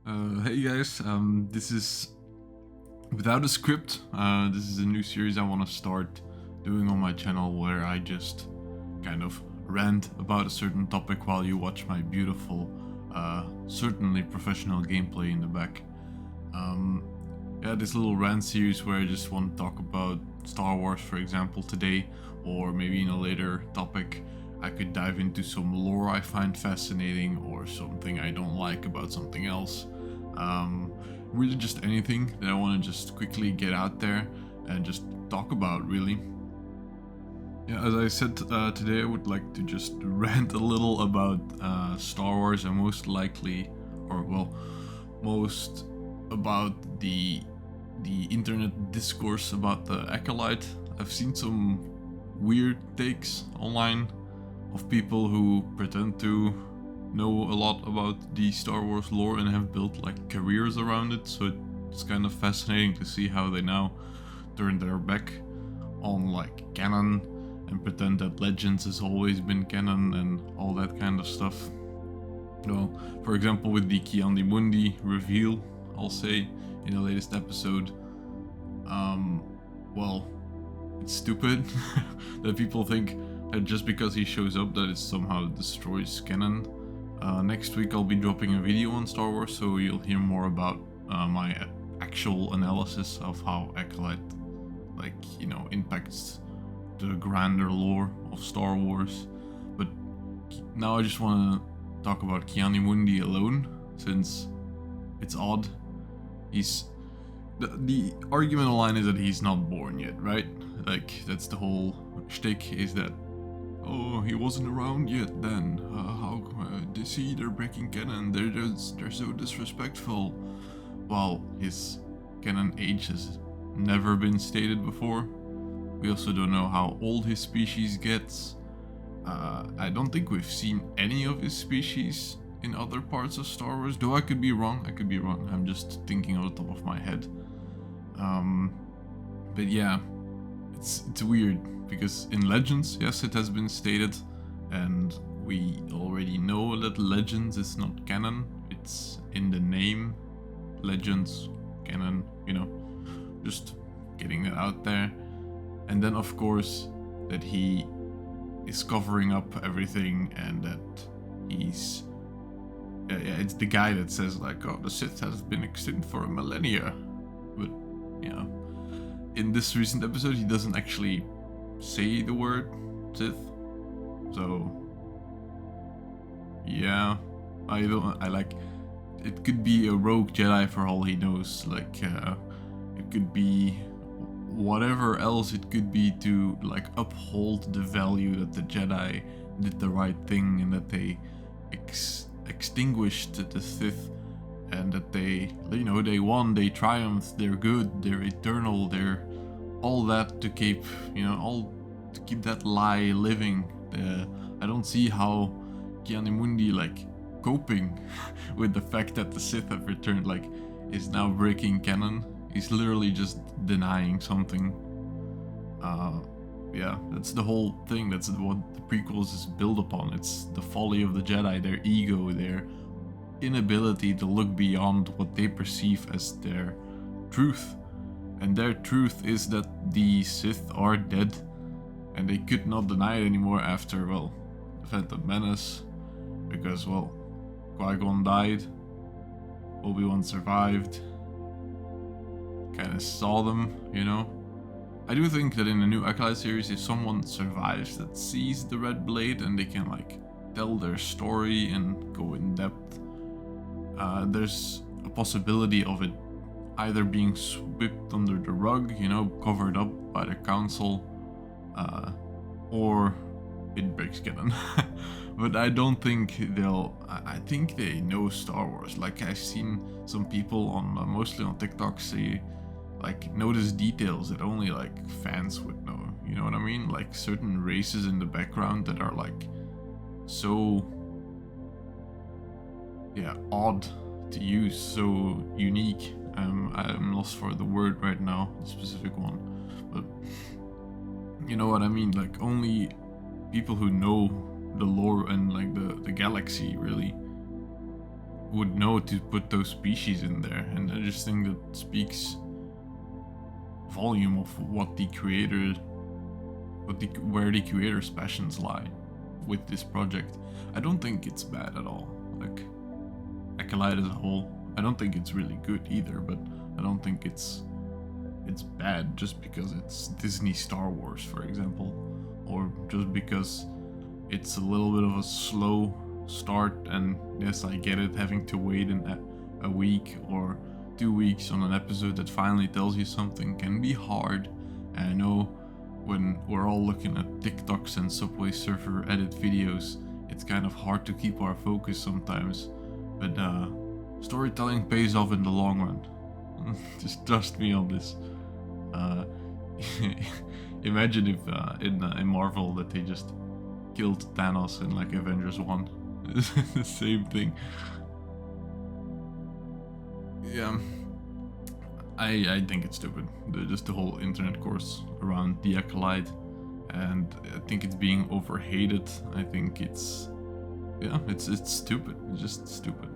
Hey guys, this is without a script. This is a new series I want to start doing on my channel where I just kind of rant about a certain topic while you watch my beautiful, certainly professional gameplay in the back. This little rant series where I just want to talk about Star Wars, for example, today, or maybe in a later topic. I could dive into some lore I find fascinating or something I don't like about something else. Really just anything that I want to just quickly get out there and just talk about, really. Yeah, as I said, today I would like to just rant a little about Star Wars and most about the internet discourse about the Acolyte. I've seen some weird takes online of people who pretend to know a lot about the Star Wars lore and have built like careers around it, so it's kind of fascinating to see how they now turn their back on like canon and pretend that Legends has always been canon and all that kind of stuff. Well, for example, with the Ki-Adi-Mundi reveal, I'll say, in the latest episode, it's stupid that people think that just because he shows up that it somehow destroys canon. Next week I'll be dropping a video on Star Wars, so you'll hear more about my actual analysis of how Acolyte, impacts the grander lore of Star Wars. But now I just want to talk about Ki-Adi-Mundi alone, since it's odd. The argument online is that he's not born yet, right? Like, that's the whole shtick, is that, oh, he wasn't around yet then. How they see they're breaking canon? They're so disrespectful. Well, his canon age has never been stated before. We also don't know how old his species gets. I don't think we've seen any of his species in other parts of Star Wars, though I could be wrong. I'm just thinking on the top of my head. But yeah, it's weird, because in Legends, yes, it has been stated, and we already know that Legends is not canon. It's in the name, Legends, canon, just getting that out there. And then of course that he is covering up everything, and that he's it's the guy that says like, oh, the Sith has been extinct for a millennia, but in this recent episode he doesn't actually say the word Sith, so yeah, it could be a rogue Jedi for all he knows. It could be whatever else it could be to like uphold the value that the Jedi did the right thing and that they extinguished the Sith, and that they won, they triumphed, they're good, they're eternal, they're all that to keep that lie living. I don't see how Ki-Adi-Mundi coping with the fact that the Sith have returned, is now breaking canon. He's literally just denying something. That's the whole thing. That's what the prequels is built upon. It's the folly of the Jedi, their ego, their inability to look beyond what they perceive as their truth. And their truth is that the Sith are dead, and they could not deny it anymore after, the Phantom Menace, because, Qui-Gon died, Obi-Wan survived, kind of saw them, I do think that in the new Acolyte series, if someone survives that sees the Red Blade and they can tell their story and go in depth, there's a possibility of it either being swept under the rug, covered up by the council, or it breaks canon. But I don't think I think they know Star Wars. I've seen some people on mostly on TikTok say notice details that only fans would know. You know what I mean? Certain races in the background that are so odd to use, so unique. I'm lost for the word right now, the specific one, but you know what I mean. Only people who know the lore and the galaxy really would know to put those species in there, and I just think that speaks volume of what the creator, where the creator's passions lie with this project. I don't think it's bad at all. Like Acolyte as a whole, I don't think it's really good either, but I don't think it's bad just because it's Disney Star Wars, for example, or just because it's a little bit of a slow start. And yes, I get it, having to wait a week or 2 weeks on an episode that finally tells you something can be hard. And I know when we're all looking at TikToks and Subway Surfer edit videos, it's kind of hard to keep our focus sometimes, but storytelling pays off in the long run. Just trust me on this. Imagine if in Marvel that they just killed Thanos in like Avengers 1. The same thing. Yeah, I think it's stupid. Just the whole internet course around the Acolyte, and I think it's being overhated. I think it's stupid. It's just stupid.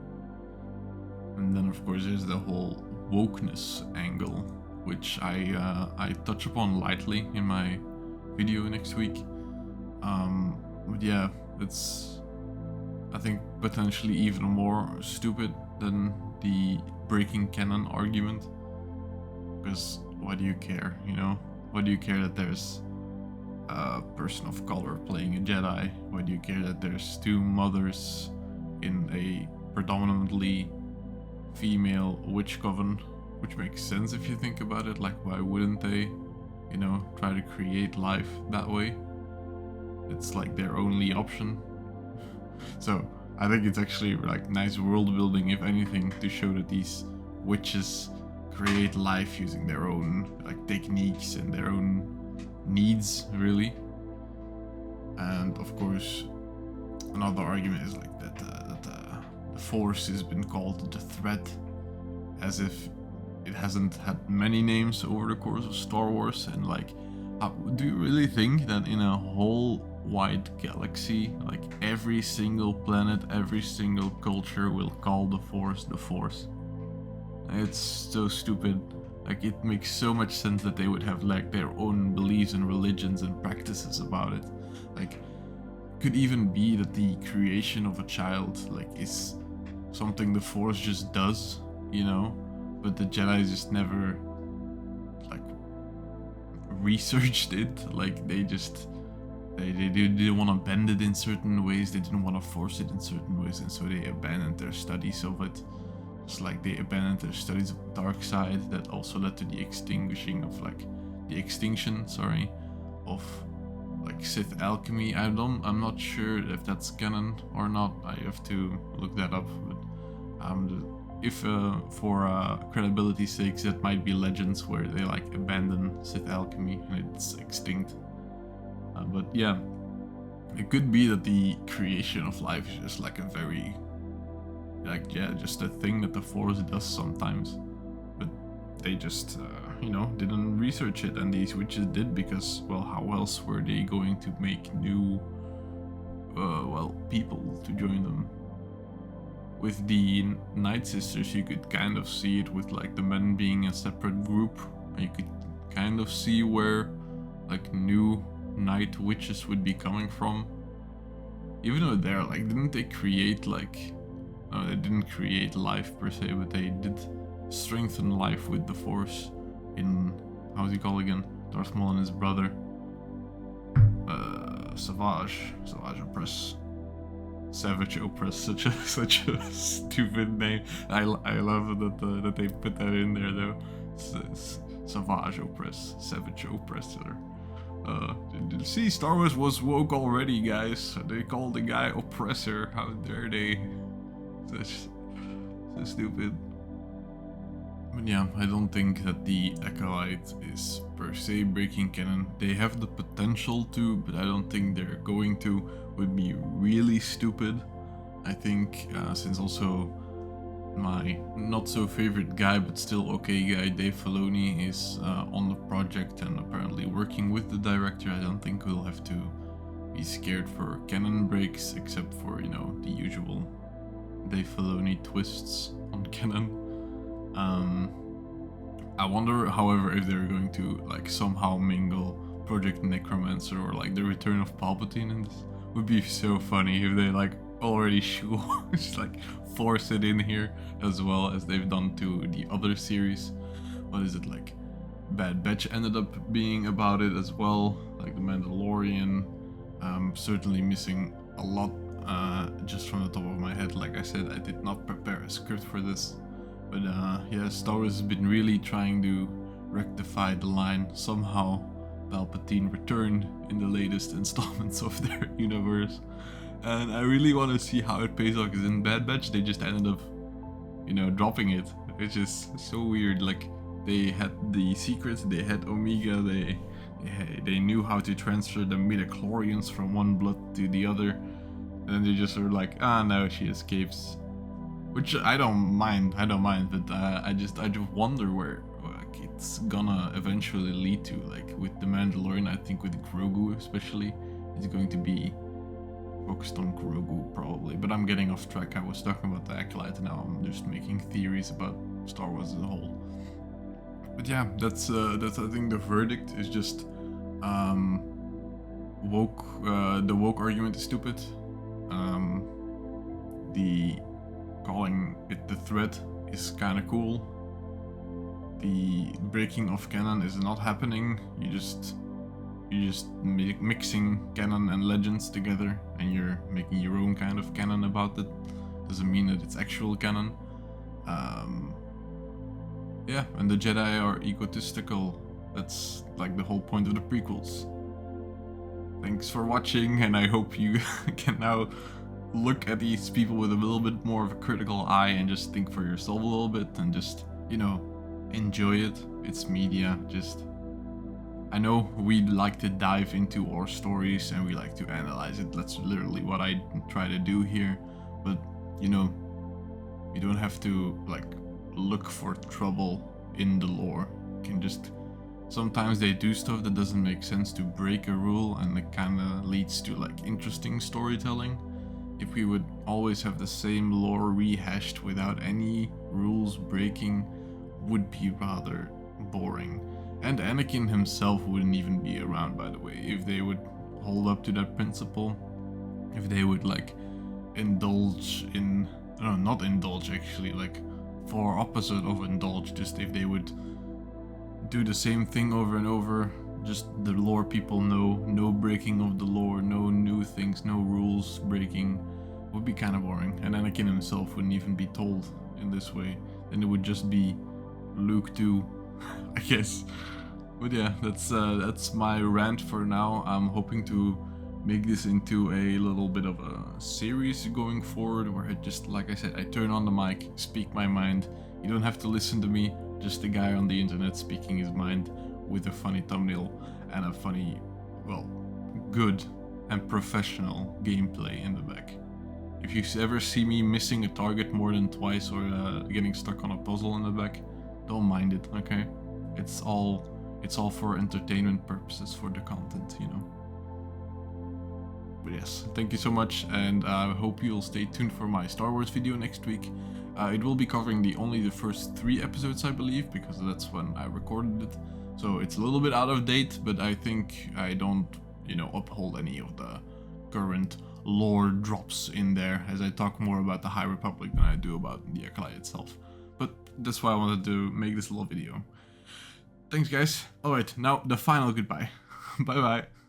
And then of course there's the whole wokeness angle, which I touch upon lightly in my video next week. But yeah, it's, I think, potentially even more stupid than the breaking canon argument. Because why do you care, you know? Why do you care that there's a person of color playing a Jedi? Why do you care that there's 2 mothers in a predominantly female witch coven? Which makes sense if you think about it. Like, why wouldn't they, you know, try to create life that way? It's like their only option. So I think it's actually like nice world building, if anything, to show that these witches create life using their own like techniques and their own needs, really. And of course, another argument is like that the Force has been called the threat, as if it hasn't had many names over the course of Star Wars. And like, do you really think that in a whole wide galaxy, like every single planet, every single culture will call the Force the Force? It's so stupid. Like, it makes so much sense that they would have like their own beliefs and religions and practices about it. Like, could even be that the creation of a child like is something the Force just does, you know, but the Jedi just never like researched it. Like, they didn't want to bend it in certain ways, they didn't want to force it in certain ways, and so they abandoned their studies of it. Just like they abandoned their studies of the dark side, that also led to the extinction of like Sith alchemy. I'm not sure if that's canon or not. I have to look that up. But if for credibility's sake, that might be legends where they like abandon Sith alchemy and it's extinct. But yeah, it could be that the creation of life is just like a very, like, yeah, just a thing that the Force does sometimes. But they just, you know, didn't research it, and these witches did, because, well, how else were they going to make new, people to join them? With the Night Sisters, you could kind of see it with, like, the men being a separate group. You could kind of see where, like, new night witches would be coming from. Even though they're, like, didn't they create, like... No, they didn't create life per se, but they did strengthen life with the Force in, how's he called again? Darth Maul and his brother. Savage Opress. Savage Opress, such a stupid name. I love that they put that in there though. Savage Opress, Savage Oppressor. See, Star Wars was woke already, guys. They called the guy Oppressor. How dare they? So stupid. But yeah, I don't think that the Acolyte is per se breaking canon. They have the potential to, but I don't think they're going to. Would be really stupid. I think since also my not so favorite guy but still okay guy, Dave Filoni, is on the project and apparently working with the director, I don't think we'll have to be scared for canon breaks, except for, you know, the usual Dave Filoni twists on canon. I wonder, however, if they're going to like somehow mingle Project Necromancer or like the Return of Palpatine in this. Would be so funny if they like already just like force it in here, as well as they've done to the other series. What is it, like Bad Batch ended up being about it as well, like The Mandalorian. Certainly missing a lot just from the top of my head. Like I said, I did not prepare a script for this. But yeah, Star Wars has been really trying to rectify the line. Somehow Palpatine returned in the latest installments of their universe. And I really want to see how it pays off, because in Bad Batch they just ended up, you know, dropping it. It's just so weird. Like, they had the secrets, they had Omega, they knew how to transfer the midichlorians from one blood to the other. And then they just were like, no, she escapes. Which I don't mind, but I just wonder where like, it's gonna eventually lead to. Like with the Mandalorian, I think with Grogu especially, it's going to be focused on Grogu probably. But I'm getting off track. I was talking about the Acolyte, and now I'm just making theories about Star Wars as a whole. But yeah, that's I think the verdict is just woke. The woke argument is stupid. The calling it the threat is kind of cool. The breaking of canon is not happening. You're just mixing canon and legends together, and you're making your own kind of canon about it. Doesn't mean that it's actual canon. Yeah, and the Jedi are egotistical. That's like the whole point of the prequels. Thanks for watching, and I hope you can now look at these people with a little bit more of a critical eye and just think for yourself a little bit, and just, you know, enjoy it. It's media. Just, I know we like to dive into our stories and we like to analyze it. That's literally what I try to do here. But, you know, you don't have to like look for trouble in the lore. You can just, sometimes they do stuff that doesn't make sense to break a rule, and it kind of leads to like interesting storytelling. If we would always have the same lore rehashed without any rules breaking, would be rather boring. And Anakin himself wouldn't even be around, by the way, if they would hold up to that principle. If they would like indulge in, no, not indulge actually, like far opposite of indulge, just if they would do the same thing over and over, just the lore people know, no breaking of the lore, no new things, no rules breaking, would be kind of boring. And Anakin himself wouldn't even be told in this way, and it would just be Luke too, I guess. But yeah, that's my rant for now. I'm hoping to make this into a little bit of a series going forward, where I just, like I said, I turn on the mic, speak my mind. You don't have to listen to me, just a guy on the internet speaking his mind with a funny thumbnail and a funny, well, good and professional gameplay in the back. If you ever see me missing a target more than twice, or getting stuck on a puzzle in the back, don't mind it, okay? It's all for entertainment purposes, for the content, you know. But yes, thank you so much, and I hope you'll stay tuned for my Star Wars video next week. It will be covering only the first 3 episodes, I believe, because that's when I recorded it. So it's a little bit out of date, but I think I don't, you know, uphold any of the current lore drops in there, as I talk more about the High Republic than I do about the Acolyte itself. But that's why I wanted to make this little video. Thanks guys. Alright, now the final goodbye. Bye bye.